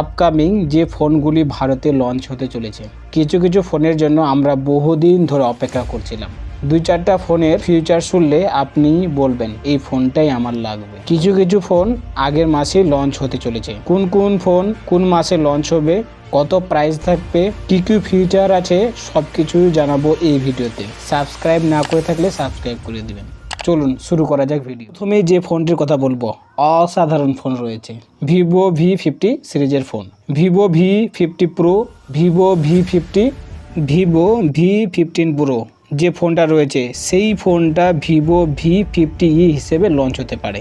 Upcoming যে ফোনগুলি ভারতে launch হতে চলেছে। কিছু কিছু ফোনের জন্য আমরা বহুদিন ধরে অপেক্ষা করছিলাম। 2-4টা ফোনের ফিউচার শুনলে আপনি বলবেন এই ফোনটাই আমার লাগবে। কিছু কিছু ফোন আগের মাসেই লঞ্চ হতে চলেছে। কোন কোন ফোন কোন মাসে লঞ্চ হবে, কত প্রাইস থাকবে, কি কি ফিউচার আছে, সবকিছু জানাবো এই ভিডিওতে। সাবস্ক্রাইব না করে থাকলে সাবস্ক্রাইব করে দিবেন। চলুন শুরু করা যাক ভিডিও। প্রথমে যে ফোনটির কথা বলবো, অসাধারণ ফোন রয়েছে। ভিভো V50 সিরিজের phone, Vivo V50 pro, Vivo V50, Vivo V15 pro যে ফোনটা রয়েছে সেই ফোনটা ভিভো V50e হিসেবে লঞ্চ হতে পারে।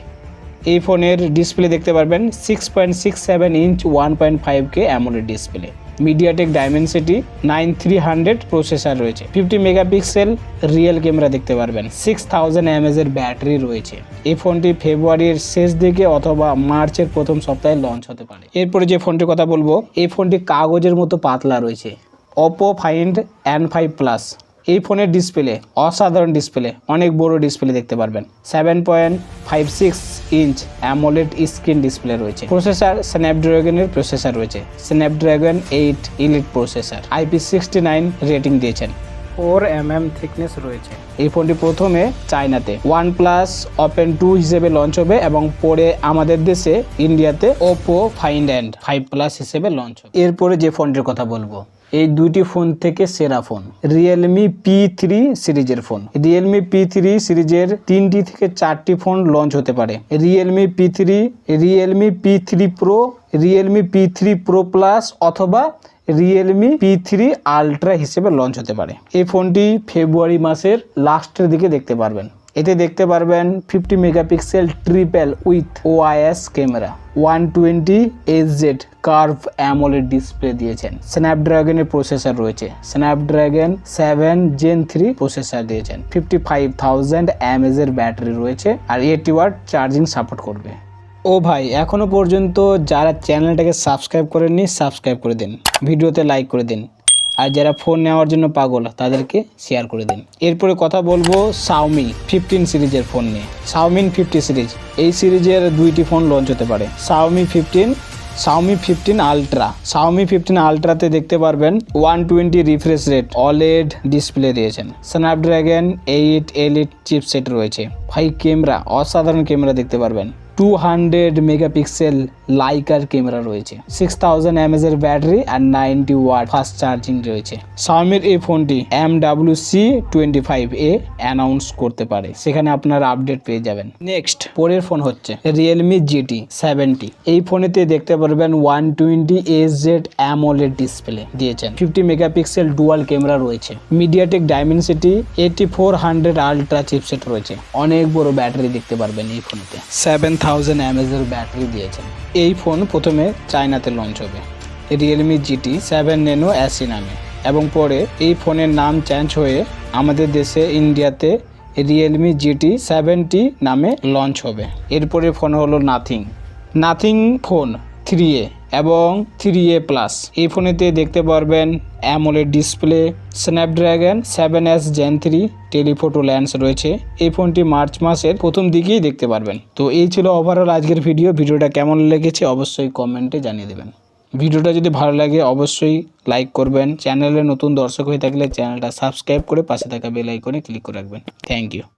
এই ফোনের ডিসপ্লে দেখতে পারবেন 6.67 inch 1.5K AMOLED display. MediaTek Dimensity 9300 processor রয়েছে। 50 মেগাপিক্সেল রিয়েল ক্যামেরা দেখতে পারবেন। 6000 mAh এর ব্যাটারি রয়েছে। এই ফোনটি ফেব্রুয়ারির শেষ দিকে অথবা মার্চের প্রথম সপ্তাহে লঞ্চ হতে পারে। এরপরে যে ফোনটির কথা বলবো, এই ফোনটি কাগজের মতো পাতলা রয়েছে। Oppo find N5 plus. এই ফোনের ডিসপ্লে অসাধারণ ডিসপ্লে, অনেক বড় ডিসপ্লে দেখতে পারবেন। 7.56 ইঞ্চ অ্যামোলেড স্ক্রিন ডিসপ্লে রয়েছে। প্রসেসর স্ন্যাপড্রাগনের প্রসেসর রয়েছে, Snapdragon 8 elite processor. IP69 rating দিয়েছেন। 4mm থিকনেস রয়েছে। এই ফোনটি প্রথমে চায়নাতে OnePlus Open 2 হিসেবে লঞ্চ হবে এবং পরে আমাদের দেশে ইন্ডিয়াতে Oppo Find N5 Plus হিসেবে লঞ্চ হবে। এরপরে যে ফোনটির কথা বলবো, এই দুইটি ফোন থেকে সেরা ফোন Realme P3 সিরিজের ফোন। Realme P3 সিরিজের 3টি থেকে 4টি ফোন লঞ্চ হতে পারে। Realme P3, Realme P3 Pro, Realme P3 Pro Plus অথবা Realme P3 Ultra হিসেবে লঞ্চ হতে পারে। এই ফোনটি ফেব্রুয়ারি মাসের লাস্টের দিকে দেখতে পারবেন। এতে দেখতে পারবেন 50 megapixel triple with OIS camera, 120Hz curve AMOLED display দিয়েছেন। স্ন্যাপড্রাগনের প্রসেসর রয়েছে, স্ন্যাপড্রাগন 7 Gen 3 প্রসেসর দিয়েছেন। 55,000 mAh এর ব্যাটারি রয়েছে আর 80 ওয়াট চার্জিং সাপোর্ট করবে। ও ভাই, এখনো পর্যন্ত যারা চ্যানেলটাকে সাবস্ক্রাইব করেননি সাবস্ক্রাইব করে দিন, ভিডিওতে লাইক করে দিন, আর যারা ফোন নেওয়ার জন্য পাগল তাদেরকে শেয়ার করে দিন। এরপরে কথা বলবো Xiaomi 15 সিরিজের ফোন নিয়ে। Xiaomi 50 সিরিজ, এই সিরিজের দুইটি ফোন লঞ্চ হতে পারে। Xiaomi 15 Ultra। Xiaomi 15 Ultraতে দেখতে পারবেন 120 রিফ্রেশ রেট OLED ডিসপ্লে দিয়েছেন। স্ন্যাপড্রাগন 8 এলিট চিপসেট রয়েছে। ভাই ক্যামেরা অসাধারণ ক্যামেরা দেখতে পারবেন। 200 মেগাপিক্সেল লাইকার ক্যামেরা রয়েছে। 6000 mAh এর ব্যাটারি আর 90 ওয়াট ফাস্ট চার্জিং রয়েছে। Xiaomiর এই ফোনটি MWC25A অ্যানাউন্স করতে পারে, সেখানে আপনারা আপডেট পেয়ে যাবেন। নেক্সট পরের ফোন হচ্ছে Realme GT 70। এই ফোনেতে দেখতে পারবেন 120Hz অ্যামোলেড ডিসপ্লে দিয়েছেন। 50 মেগাপিক্সেল ডুয়াল ক্যামেরা রয়েছে। মিডিয়াটেক ডাইমেনসিটি 8400 আলট্রা চিপসেট রয়েছে। অনেক বড় ব্যাটারি দেখতে পারবেন এই ফোনেতে। 7000 mAh এর ব্যাটারি দিয়েছেন। এই ফোন প্রথমে চায়নাতে লঞ্চ হবে Realme GT 7 Nano SE নামে, এবং পরে এই ফোনের নাম চেঞ্জ হয়ে আমাদের দেশে ইন্ডিয়াতে Realme GT 70 নামে লঞ্চ হবে। এরপরে ফোন হলো নাথিং ফোন 3A এবং 3A প্লাস। এই ফোনেতে দেখতে পারবেন AMOLED display, Snapdragon 7S Gen 3 telephoto lens রয়েছে। এই ফোনটি মার্চ মাসের প্রথম দিকেই দেখতে পারবেন। তো এই ছিল ওভারঅল আজকের ভিডিওটা কেমন লেগেছে অবশ্যই কমেন্টে জানিয়ে দেবেন। ভিডিওটা যদি ভালো লাগে অবশ্যই লাইক করবেন। চ্যানেলে নতুন দর্শক হয়ে থাকলে চ্যানেলটা সাবস্ক্রাইব করে পাশে থাকা বেল আইকনে ক্লিক করে রাখবেন। Thank you.